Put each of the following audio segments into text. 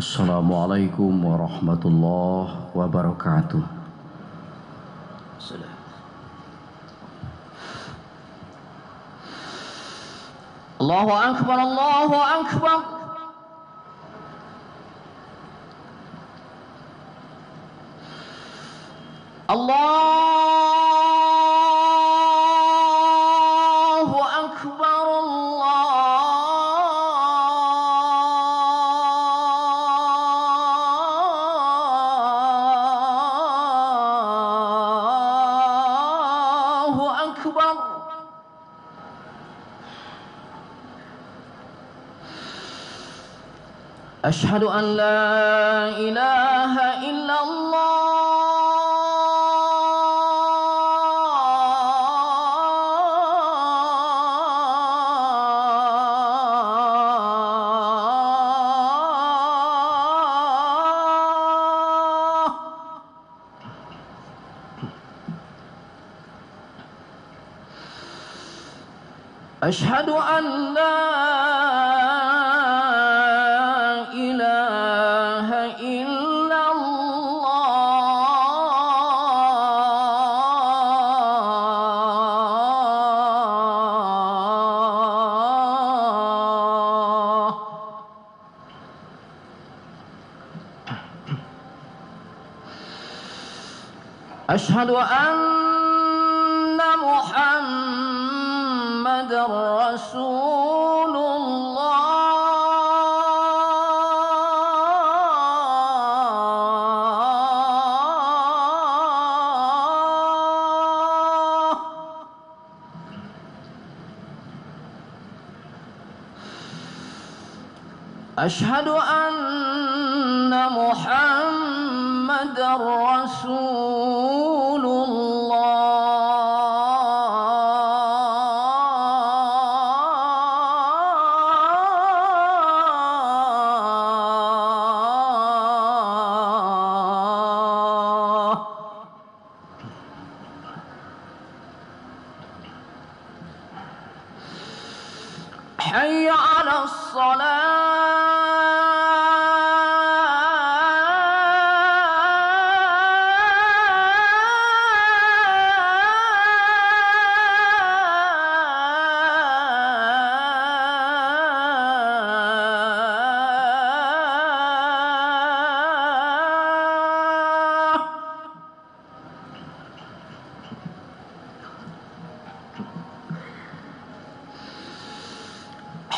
Assalamualaikum warahmatullahi wabarakatuh. Allahu Akbar, Allahu Akbar. Allahu Akbar, Allahu Akbar. Asyhadu an la ilaha illallah. Asyhadu an la ilaha illallah. Asyhadu anna Muhammadar Rasulullah. Asyhadu anna Muhammadar Rasulullah. Hayya 'alas salah.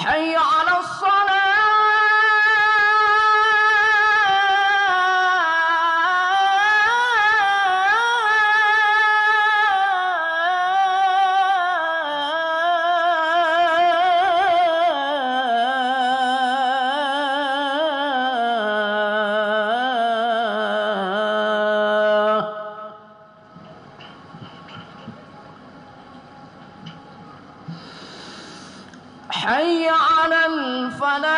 Hayya 'alas salah. حي على الفلاح.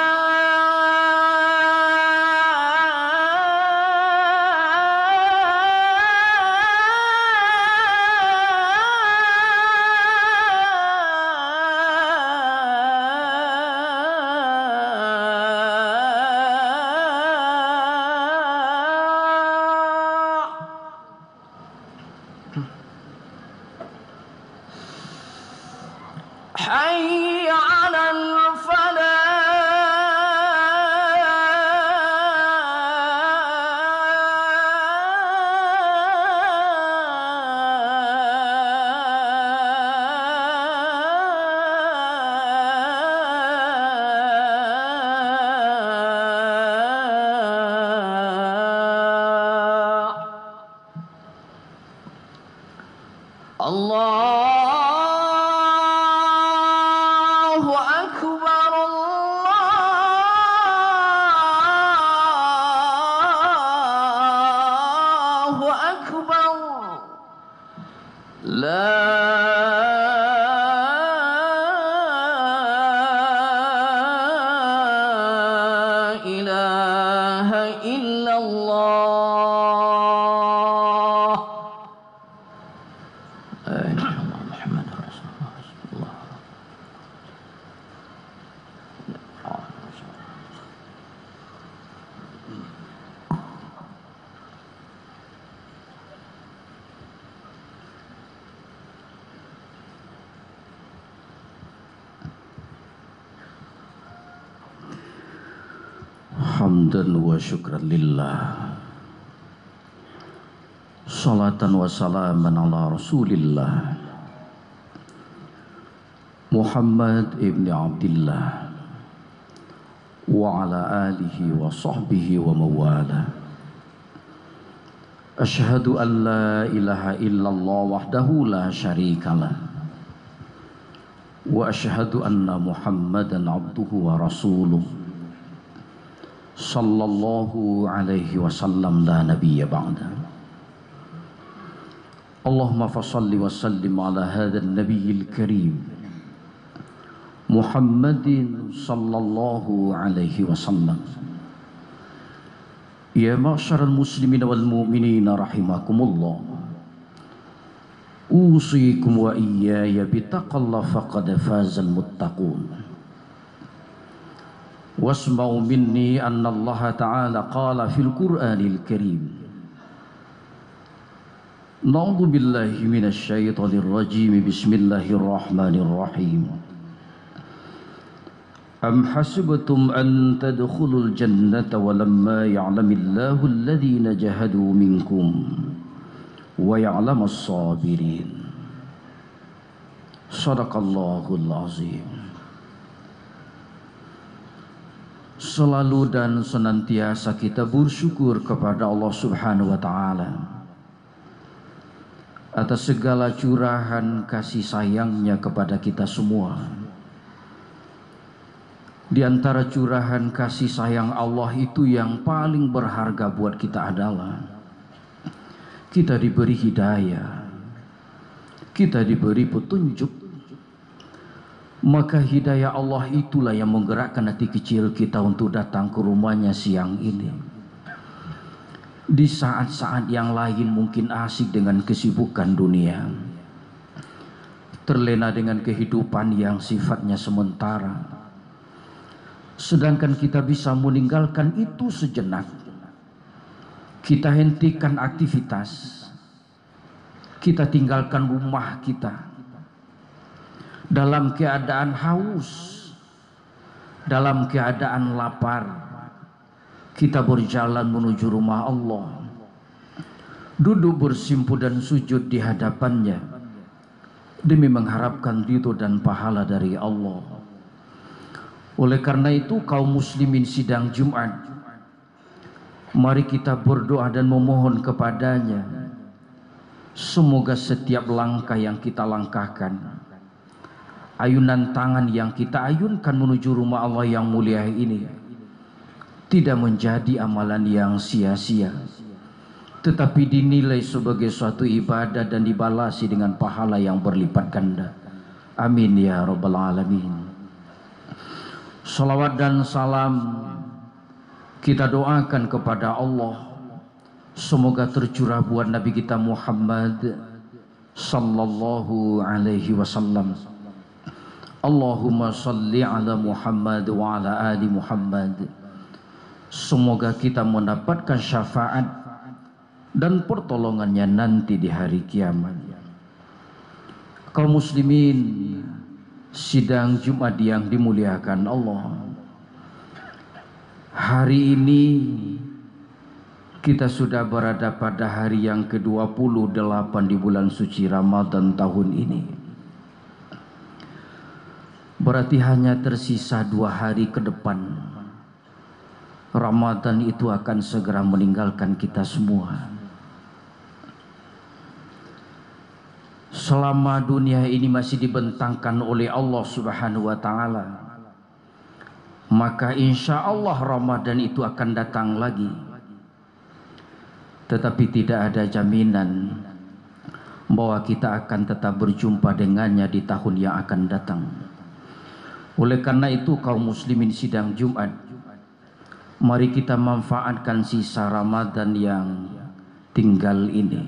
حي على الفلاح. الله Hamdan wa syukran lillah, salatan wa salaman ala rasulillah Muhammad ibn Abdillah wa ala alihi wa sahbihi wa mawala. Ashhadu an la ilaha illallah wahdahu la syarikalah wa ashhadu anna Muhammadan abduhu wa rasuluh sallallahu alaihi wasallam la nabiyya ba'da. Allahumma fasalli wa sallim ala hadha an-nabiyil karim Muhammadin sallallahu alaihi wasallam. Ya ma'syaral muslimin wal mu'minin rahimakumullah, usikum wa iyaya bitaqallah faqad fazal muttaqun. Wasma'u minni anna Allah ta'ala qala fil Qur'anil Karim, na'udzu billahi minasy syaithanir rajim, bismillahirrahmanirrahim. Am hasibtum an tadkhulul jannata walamma ya'lamillahu alladhina jahadu minkum wa ya'lamas sabirin. Shadaqallahul azim. Selalu dan senantiasa kita bersyukur kepada Allah Subhanahu wa Ta'ala atas segala curahan kasih sayangnya kepada kita semua. Di antara curahan kasih sayang Allah itu yang paling berharga buat kita adalah kita diberi hidayah, kita diberi petunjuk. Maka hidayah Allah itulah yang menggerakkan hati kecil kita untuk datang ke rumahnya siang ini. Di saat-saat yang lain mungkin asik dengan kesibukan dunia, terlena dengan kehidupan yang sifatnya sementara. Sedangkan kita bisa meninggalkan itu sejenak. Kita hentikan aktivitas, kita tinggalkan rumah kita dalam keadaan haus, dalam keadaan lapar, kita berjalan menuju rumah Allah, duduk bersimpu dan sujud di hadapannya demi mengharapkan ridho dan pahala dari Allah. Oleh karena itu, kaum muslimin sidang Jumat, mari kita berdoa dan memohon kepadanya, semoga setiap langkah yang kita langkahkan, ayunan tangan yang kita ayunkan menuju rumah Allah yang mulia ini tidak menjadi amalan yang sia-sia, tetapi dinilai sebagai suatu ibadah dan dibalasi dengan pahala yang berlipat ganda. Amin ya rabbal alamin. Salawat dan salam kita doakan kepada Allah, semoga tercurah buat Nabi kita Muhammad sallallahu alaihi wasallam. Allahumma salli ala Muhammad wa ala ali Muhammad. Semoga kita mendapatkan syafaat dan pertolongannya nanti di hari kiamat. Kaum muslimin sidang Jumat yang dimuliakan Allah, hari ini kita sudah berada pada hari yang ke-28 di bulan suci Ramadan tahun ini. Berarti hanya tersisa 2 hari ke depan Ramadan itu akan segera meninggalkan kita semua. Selama dunia ini masih dibentangkan oleh Allah Subhanahu wa Ta'ala, maka insya Allah Ramadan itu akan datang lagi. Tetapi tidak ada jaminan bahwa kita akan tetap berjumpa dengannya di tahun yang akan datang. Oleh karena itu, kaum muslimin sidang Jumat, mari kita manfaatkan sisa Ramadan yang tinggal ini.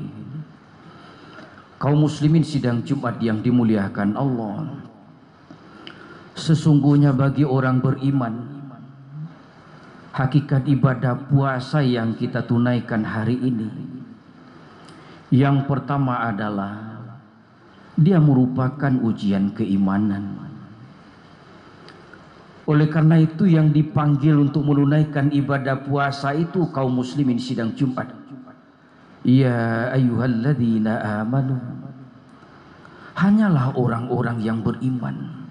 Kaum muslimin sidang Jumat yang dimuliakan Allah, sesungguhnya bagi orang beriman, hakikat ibadah puasa yang kita tunaikan hari ini, yang pertama adalah dia merupakan ujian keimanan. Oleh karena itu yang dipanggil untuk menunaikan ibadah puasa itu kaum muslimin sidang Jumat. Ya ayyuhalladzina amanu, hanyalah orang-orang yang beriman.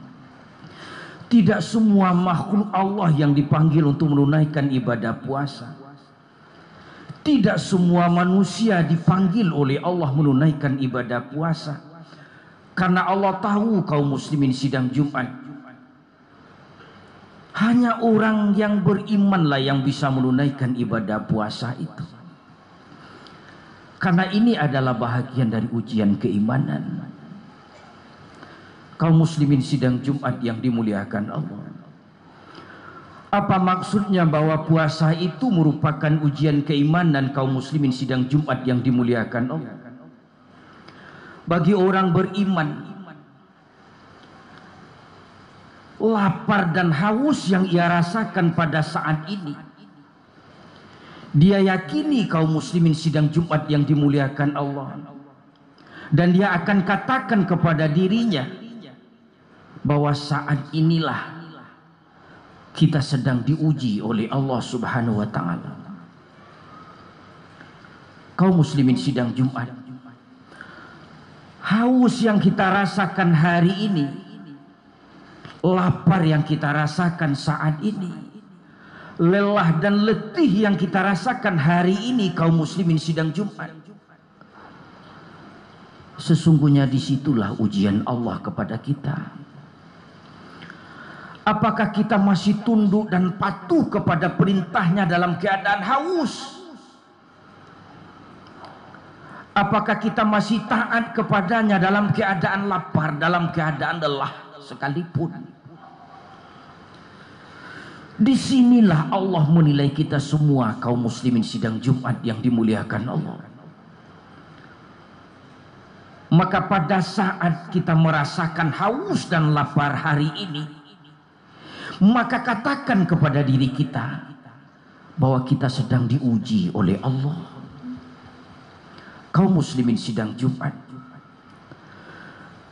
Tidak semua makhluk Allah yang dipanggil untuk menunaikan ibadah puasa. Tidak semua manusia dipanggil oleh Allah menunaikan ibadah puasa. Karena Allah tahu kaum muslimin sidang Jumat, hanya orang yang berimanlah yang bisa menunaikan ibadah puasa itu. Karena ini adalah bahagian dari ujian keimanan. Kaum muslimin sidang Jumat yang dimuliakan Allah, apa maksudnya bahwa puasa itu merupakan ujian keimanan kaum muslimin sidang Jumat yang dimuliakan Allah? Bagi orang beriman, lapar dan haus yang ia rasakan pada saat ini, dia yakini kaum muslimin sidang Jumat yang dimuliakan Allah, dan dia akan katakan kepada dirinya bahwa saat inilah kita sedang diuji oleh Allah Subhanahu wa taala. Kaum muslimin sidang Jumat, haus yang kita rasakan hari ini, lapar yang kita rasakan saat ini, lelah dan letih yang kita rasakan hari ini kaum muslimin sidang Jumat, sesungguhnya disitulah ujian Allah kepada kita. Apakah kita masih tunduk dan patuh kepada perintahnya dalam keadaan haus? Apakah kita masih taat kepadanya dalam keadaan lapar, dalam keadaan lelah sekalipun? Disinilah Allah menilai kita semua kaum muslimin sidang Jumat yang dimuliakan Allah. Maka pada saat kita merasakan haus dan lapar hari ini, maka katakan kepada diri kita bahwa kita sedang diuji oleh Allah. Kaum muslimin sidang Jumat,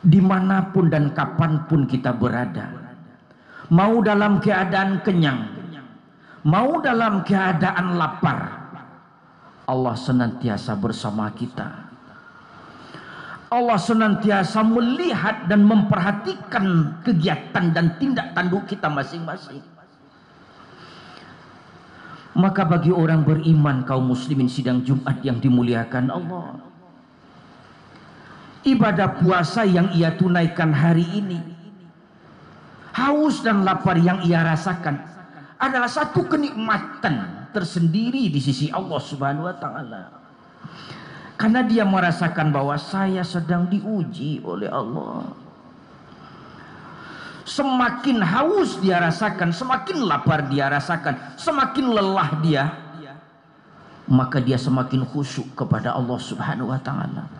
dimanapun dan kapanpun kita berada, mau dalam keadaan kenyang, mau dalam keadaan lapar, Allah senantiasa bersama kita. Allah senantiasa melihat dan memperhatikan kegiatan dan tindak tanduk kita masing-masing. Maka bagi orang beriman kaum muslimin sidang Jumat yang dimuliakan Allah, ibadah puasa yang ia tunaikan hari ini, haus dan lapar yang ia rasakan adalah satu kenikmatan tersendiri di sisi Allah Subhanahu wa taala. Karena dia merasakan bahwa saya sedang diuji oleh Allah. Semakin haus dia rasakan, semakin lapar dia rasakan, semakin lelah dia, maka dia semakin khusyuk kepada Allah Subhanahu wa taala.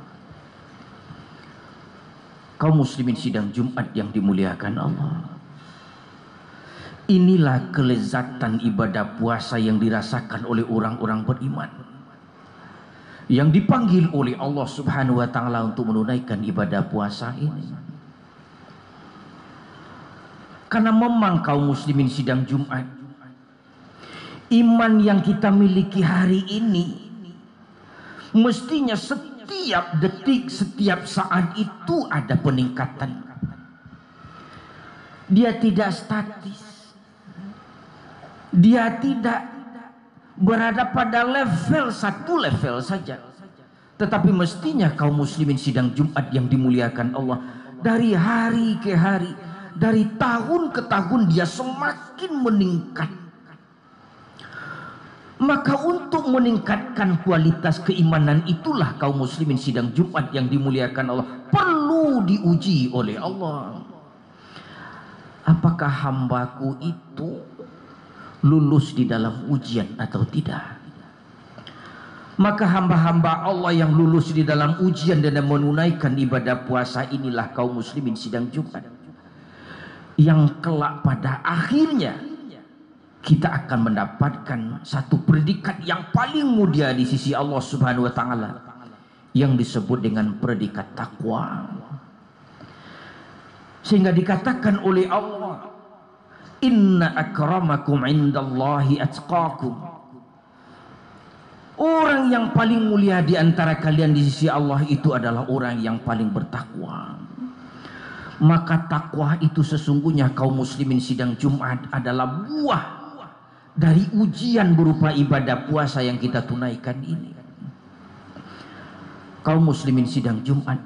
Kaum muslimin sidang Jumat yang dimuliakan Allah, inilah kelezatan ibadah puasa yang dirasakan oleh orang-orang beriman, yang dipanggil oleh Allah Subhanahu wa taala untuk menunaikan ibadah puasa ini. Karena memang kaum muslimin sidang Jumat, iman yang kita miliki hari ini mestinya setiap detik, setiap saat itu ada peningkatan. Dia tidak statis, dia tidak berada pada level satu level saja, tetapi mestinya kaum muslimin sidang Jumat yang dimuliakan Allah, dari hari ke hari, dari tahun ke tahun dia semakin meningkat. Maka untuk meningkatkan kualitas keimanan itulah kaum muslimin sidang Jumat yang dimuliakan Allah perlu diuji oleh Allah. Apakah hambaku itu lulus di dalam ujian atau tidak? Maka hamba-hamba Allah yang lulus di dalam ujian dan menunaikan ibadah puasa inilah kaum muslimin sidang Jumat, yang kelak pada akhirnya kita akan mendapatkan satu predikat yang paling mulia di sisi Allah Subhanahu wa taala, yang disebut dengan predikat takwa. Sehingga dikatakan oleh Allah Inna akramakum indallahi atqakum. Orang yang paling mulia di antara kalian di sisi Allah itu adalah orang yang paling bertakwa. Maka takwa itu sesungguhnya kaum muslimin sidang Jumat adalah buah dari ujian berupa ibadah puasa yang kita tunaikan ini. Kaum muslimin sidang Jumat.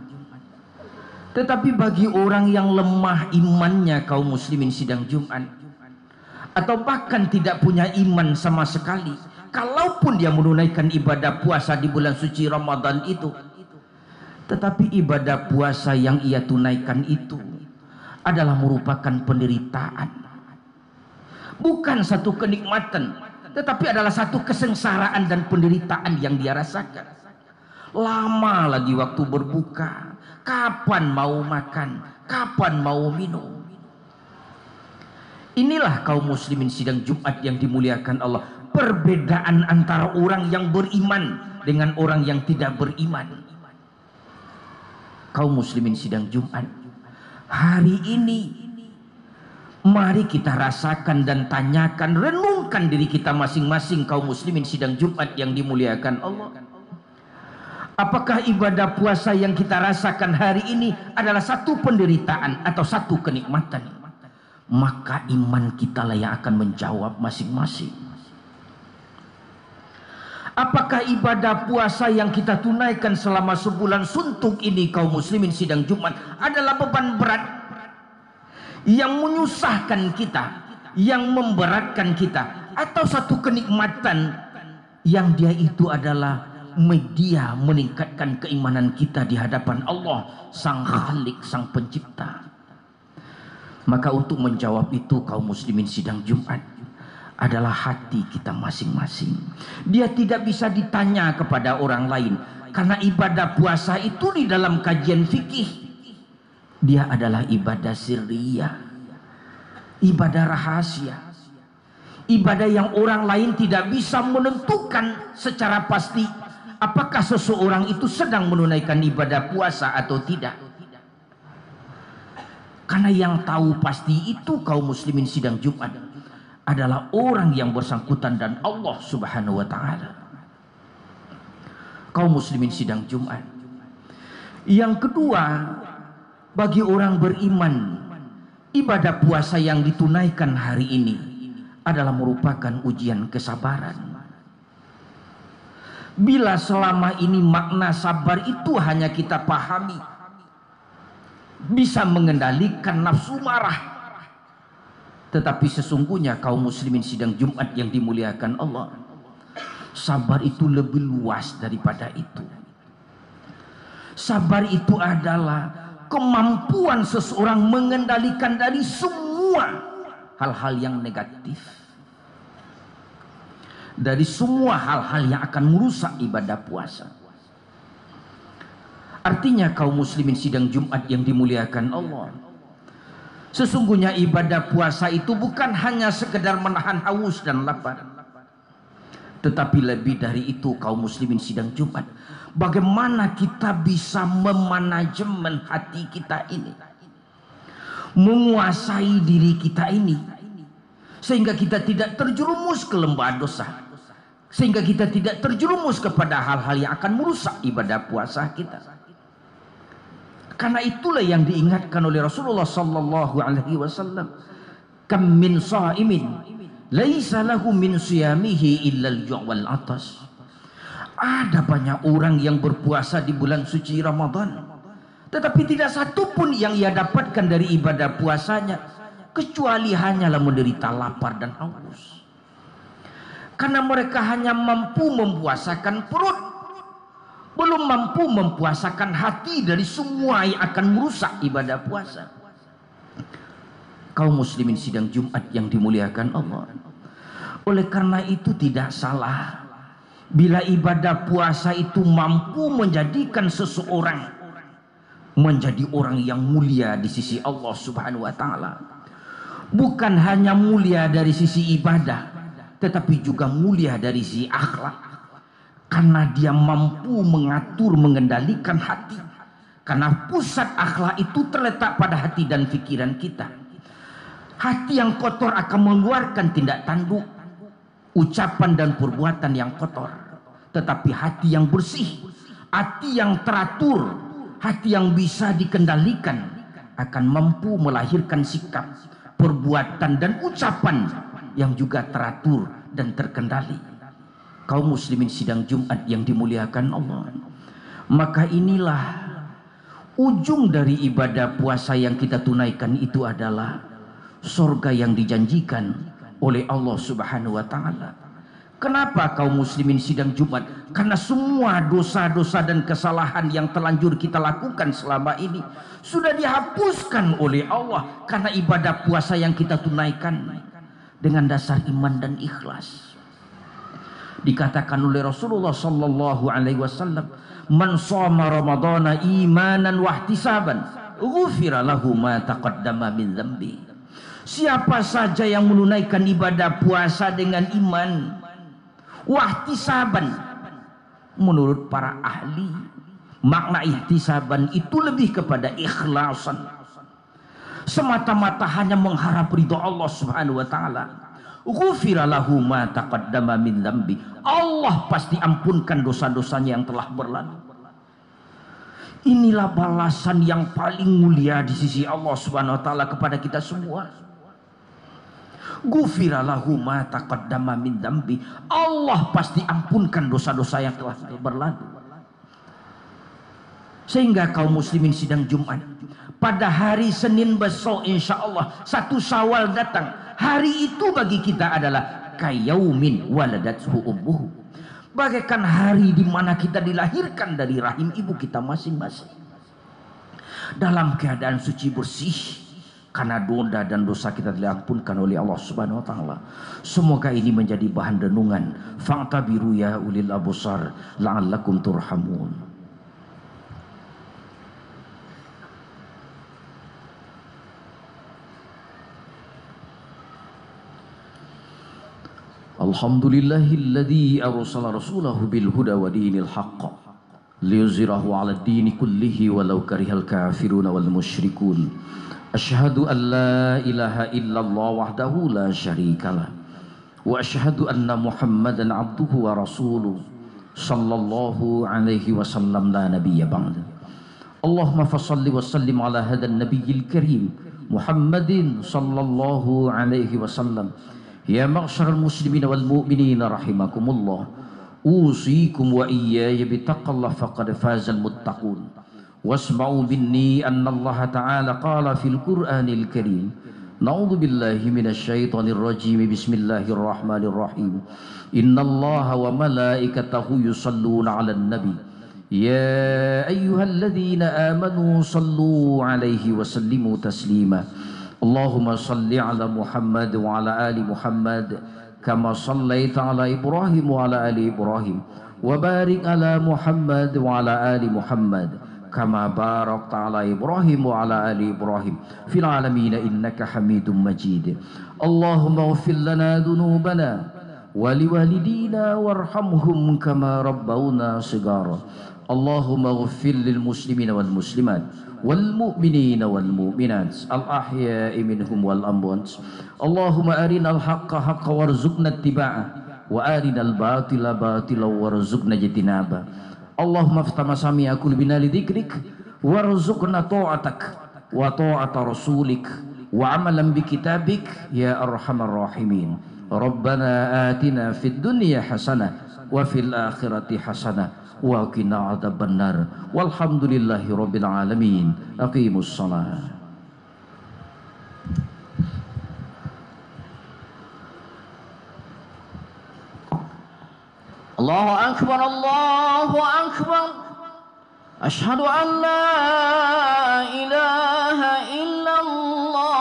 Tetapi bagi orang yang lemah imannya kaum muslimin sidang Jumat, atau bahkan tidak punya iman sama sekali, kalaupun dia menunaikan ibadah puasa di bulan suci Ramadan itu, tetapi ibadah puasa yang ia tunaikan itu adalah merupakan penderitaan, bukan satu kenikmatan, tetapi adalah satu kesengsaraan dan penderitaan yang dia rasakan. Lama lagi waktu berbuka, kapan mau makan, kapan mau minum. Inilah kaum muslimin sidang Jumat yang dimuliakan Allah. Perbedaan antara orang yang beriman dengan orang yang tidak beriman. Kaum muslimin sidang Jumat, hari ini mari kita rasakan dan tanyakan, renungkan diri kita masing-masing kaum muslimin sidang Jumat yang dimuliakan Allah. Apakah ibadah puasa yang kita rasakan hari ini adalah satu penderitaan atau satu kenikmatan? Maka iman kita lah yang akan menjawab masing-masing. Apakah ibadah puasa yang kita tunaikan selama sebulan suntuk ini kaum muslimin sidang Jumat adalah beban berat yang menyusahkan kita, yang memberatkan kita, atau satu kenikmatan yang dia itu adalah media meningkatkan keimanan kita di hadapan Allah Sang Khalik, Sang Pencipta? Maka untuk menjawab itu kaum muslimin sidang Jumat adalah hati kita masing-masing. Dia tidak bisa ditanya kepada orang lain, karena ibadah puasa itu di dalam kajian fikih dia adalah ibadah sirriyah, ibadah rahasia, ibadah yang orang lain tidak bisa menentukan secara pasti apakah seseorang itu sedang menunaikan ibadah puasa atau tidak. Karena yang tahu pasti itu kaum muslimin sidang Jumat adalah orang yang bersangkutan dan Allah Subhanahu wa taala. Kaum muslimin sidang Jumat. Yang kedua, bagi orang beriman, ibadah puasa yang ditunaikan hari ini adalah merupakan ujian kesabaran. Bila selama ini makna sabar itu hanya kita pahami bisa mengendalikan nafsu marah, tetapi sesungguhnya kaum muslimin sidang Jumat yang dimuliakan Allah, sabar itu lebih luas daripada itu. Sabar itu adalah kemampuan seseorang mengendalikan dari semua hal-hal yang negatif, dari semua hal-hal yang akan merusak ibadah puasa. Artinya kaum muslimin sidang Jumat yang dimuliakan Allah, sesungguhnya ibadah puasa itu bukan hanya sekedar menahan haus dan lapar, tetapi lebih dari itu kaum muslimin sidang Jumat, bagaimana kita bisa memanajemen hati kita ini, menguasai diri kita ini, sehingga kita tidak terjerumus ke lembah dosa, sehingga kita tidak terjerumus kepada hal-hal yang akan merusak ibadah puasa kita. Karena itulah yang diingatkan oleh Rasulullah sallallahu alaihi wasallam, kam min shaimin laisa lahu min siyamihi illa al-ju' wal 'atas. Ada banyak orang yang berpuasa di bulan suci Ramadan, tetapi tidak satu pun yang ia dapatkan dari ibadah puasanya kecuali hanyalah menderita lapar dan haus. Karena mereka hanya mampu mempuasakan perut, belum mampu mempuasakan hati dari semua yang akan merusak ibadah puasa. Kaum muslimin sidang Jumat yang dimuliakan Allah, oleh karena itu tidak salah bila ibadah puasa itu mampu menjadikan seseorang menjadi orang yang mulia di sisi Allah Subhanahu wa taala. Bukan hanya mulia dari sisi ibadah, tetapi juga mulia dari sisi akhlak. Karena dia mampu mengatur, mengendalikan hati. Karena pusat akhlak itu terletak pada hati dan pikiran kita. Hati yang kotor akan mengeluarkan tindak tanduk, ucapan dan perbuatan yang kotor. Tetapi hati yang bersih, hati yang teratur, hati yang bisa dikendalikan akan mampu melahirkan sikap, perbuatan dan ucapan yang juga teratur dan terkendali. Kaum muslimin sidang Jumat yang dimuliakan Allah, maka inilah ujung dari ibadah puasa yang kita tunaikan itu adalah surga yang dijanjikan oleh Allah Subhanahu wa taala. Kenapa kaum muslimin sidang Jumat? Karena semua dosa-dosa dan kesalahan yang telanjur kita lakukan selama ini sudah dihapuskan oleh Allah karena ibadah puasa yang kita tunaikan dengan dasar iman dan ikhlas. Dikatakan oleh Rasulullah sallallahu alaihi wasallam, "Man shoma ramadhana imanan wa ihtisaban, ghufira lahu ma taqaddama min dzambi." Siapa saja yang menunaikan ibadah puasa dengan iman, wahtisaban, menurut para ahli makna ihtisaban itu lebih kepada ikhlasan, semata-mata hanya mengharap ridha Allah Subhanahu wa taala, ghufira lahu ma taqaddama min dzambi, Allah pasti ampunkan dosa-dosanya yang telah berlalu. Inilah balasan yang paling mulia di sisi Allah Subhanahu wa taala kepada kita semua. Ghufira lahu ma taqaddama min dzambi, Allah pasti ampunkan dosa-dosa yang telah berlalu. Sehingga kaum muslimin sidang Jumat, pada hari Senin besok insyaallah 1 Syawal datang, hari itu bagi kita adalah kayaumin waladathu ummuhu, bagaikan hari di mana kita dilahirkan dari rahim ibu kita masing-masing dalam keadaan suci bersih, karena dosa dan dosa kita diampunkan oleh Allah Subhanahu wa taala. Semoga ini menjadi bahan renungan. Fa'tabiru ya ulil absar la'allakum turhamun. Alhamdulillahilladzi arsala rasulahu bil huda wa dinil haqq liyuzhirahu 'alad dini kullihi walau karihal kafirun wal musyrikun. Asyhadu an la ilaha illallah wahdahu la syarikalah wa asyhadu anna Muhammadan abduhu wa rasuluh sallallahu alaihi wasallam la nabiyya ba'da. Allahumma fassalli wa sallim ala hadan nabiyyil karim Muhammadin sallallahu alaihi wasallam. Ya ma'syaral muslimin wal mu'minin rahimakumullah, usikum wa iyaya bitaqallah faqad fazal muttaqun. Wasma'u minni anna Allah ta'ala qala fil Qur'anil Karim, na'udzu billahi minasy syaithanir rajim, bismillahirrahmanirrahim, innallaha wa malaikatahu yusalluna 'alan nabi ya ayyuhalladzina amanu sallu 'alaihi wa sallimu taslima. Allahumma salli 'ala Muhammad wa 'ala ali Muhammad kama shallaita 'ala Ibrahim wa 'ala ali Ibrahim wa barik 'ala Muhammad wa 'ala ali Muhammad kama barakta 'ala Ibrahim wa 'ala ali Ibrahim fil 'alamin innaka Hamidum Majid. Allahumma ighfir lana dhunubana wa liwalidina warhamhum kama rabbawna shighara. Allahumma ighfir lil muslimina wal muslimat wal mu'minina wal mu'minat al ahya'i minhum wal amwat. Allahumma arinal haqqa haqqan warzuqna ittiba'ah wa arinal batila batila warzuqna ijtinaba. Allahumma aftah masami'a qulubina lidzikrik warzuqna ta'atak wa ta'ata rasulik wa amalan bi kitabik ya arhamar rahimin. Rabbana atina fid dunya hasanah wa fil akhirati hasanah wa qina adzabannar. Walhamdulillahi rabbil alamin. Aqimus shalah. Allahu akbar, Allahu akbar. Asyhadu an la ilaha illallah.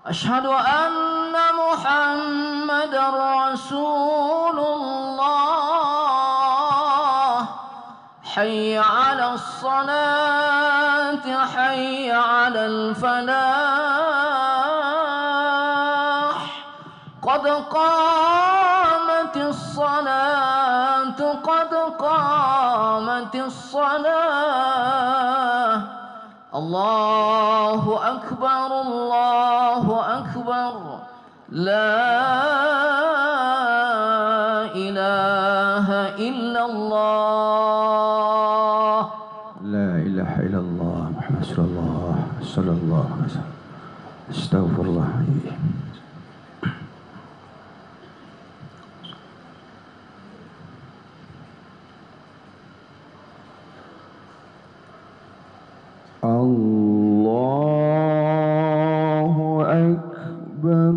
Asyhadu anna Muhammadar Rasulullah. Hayya 'alas salati, hayya 'alal falah. Qad الصلاة قد قامت الصلاة الله أكبر الله أكبر لا إله إلا الله لا إله إلا الله محمد رسول الله صلى الله عليه وسلم استغفر الله. الله أكبر.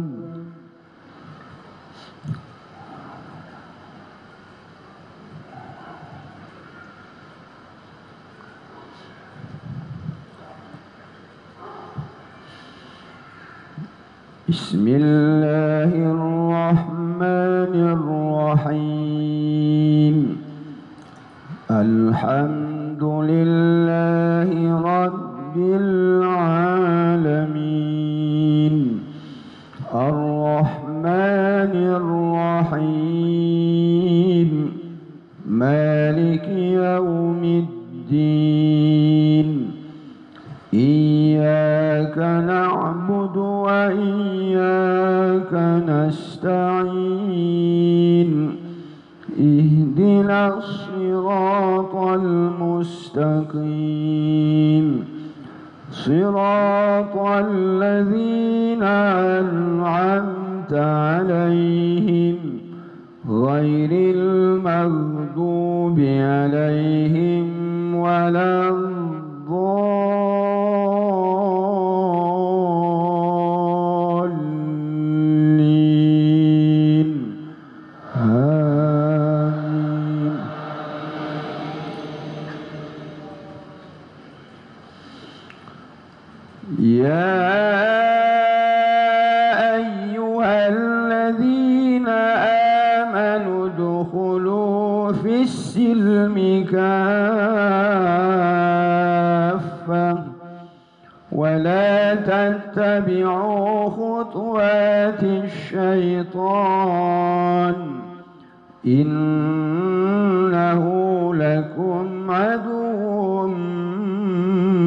بسم الله الرحمن الرحيم. الحمد لله رب العالمين الرحمن الرحيم مالك يوم الدين إياك نعبد وإياك نستعين اهدنا الصراط المستقيم صراط الذين أنعمت عليهم غير المغضوب عليهم ولا الضالين آمين. يا أيها الذين آمنوا ادخلوا في السلم كافة ولا تتبعوا خطوات الشيطان إنه لكم عدو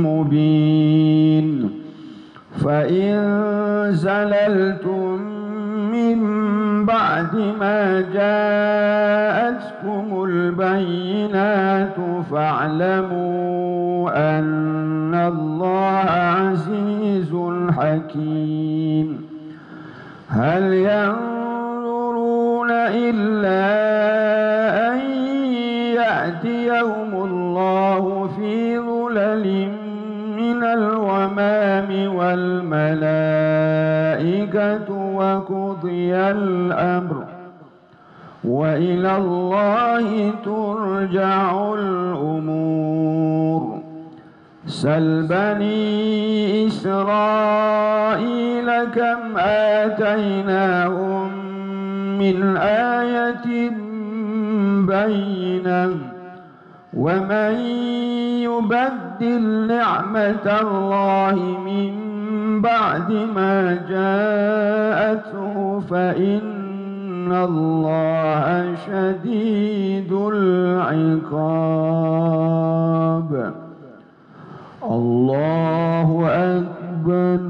مبين. فإن زللتم من بعد ما جاءتكم البينات فاعلموا أن الله عزيز حكيم. هل ينظرون إلا أن يأتيهم الله في ظلل من الغمام والملائكة وقضي الأمر وإلى الله ترجع الأمور. سل بني إسرائيل كم آتيناهم من آية بينة ومن يبدل نعمة الله من بعد ما جاءته فإن الله شديد العقاب. الله أكبر.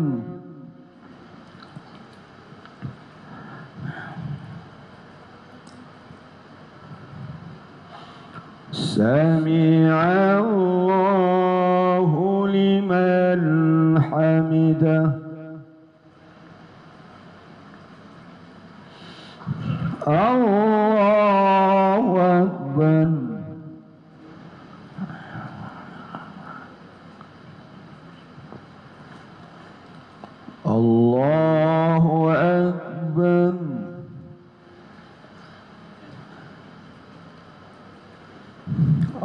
سمع الله لمن حمده. الله أكبر. الله أكبر.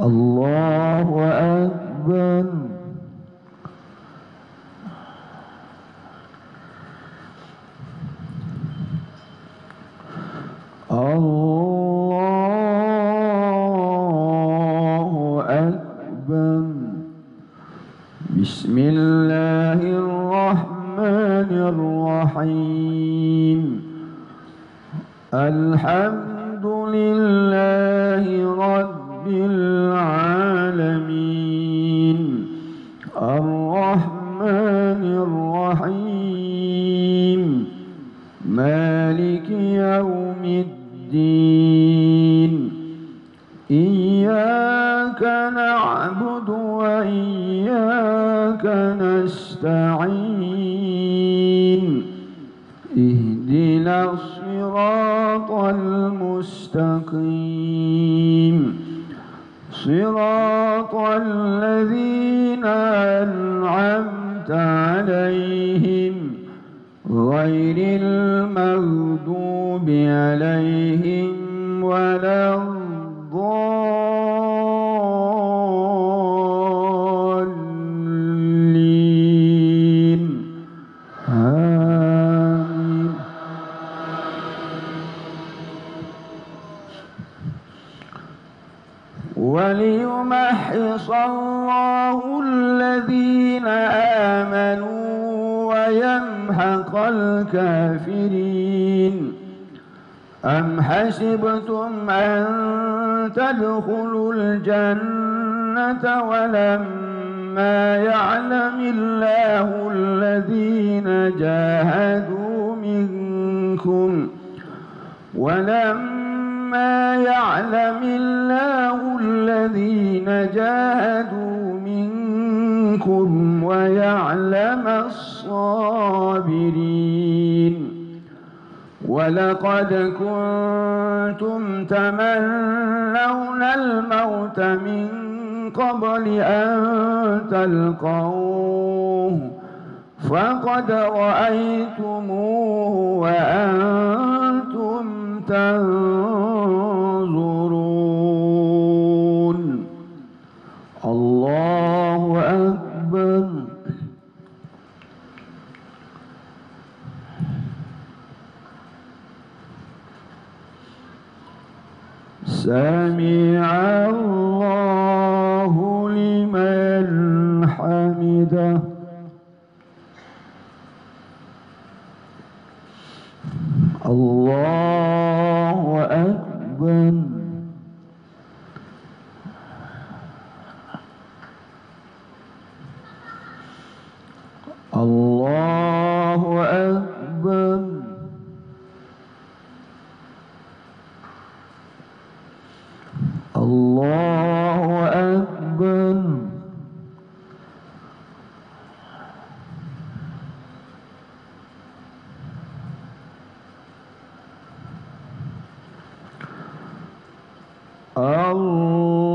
الله أكبر. الله أكبر. بسم الله الرحمن الرحيم. الحمد لله رب العالمين الرحمن مالك يوم الدين إياك نعبد وإياك نستعين اهدنا الصراط المستقيم صراط الذين أنعمت عليهم غير المغضوب عليهم ولا الضالين آمين. وليمحص الله الذين آمنوا ويمحق الكافرين أم حسبتم أن تدخلوا الجنة ولما يعلم الله الذين جاهدوا منكم ولما يعلم الله الذين جاهدوا منكم ويعلم الصابرين ولقد كنتم تمنون الموت من قبل أن تلقوه فقد رأيتموه وأنتم تنظرون الله أكبر. سمع الله لمن حمده. الله أكبر. الله أكبر. الله أكبر.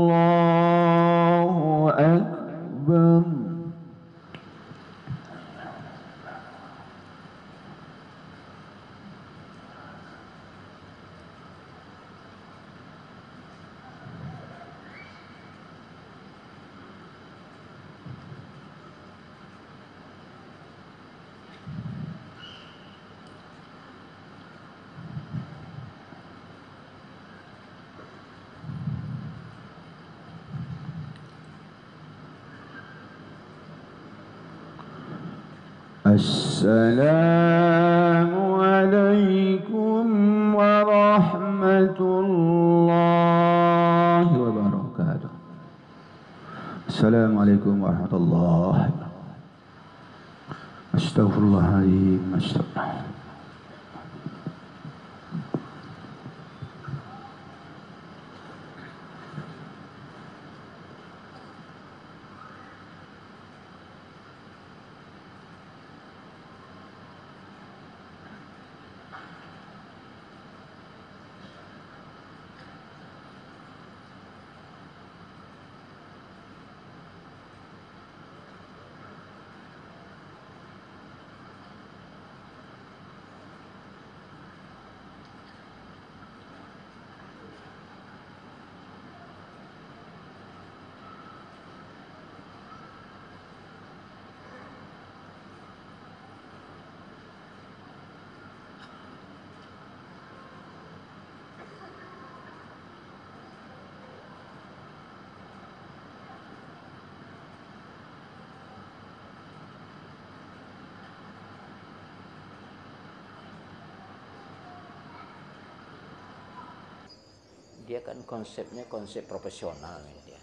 الله أكبر. السلام عليكم ورحمة الله وبركاته. السلام عليكم ورحمة الله. Astaghfirullahaladzim. Astaghfirullah. Dia kan konsepnya konsep profesional dia.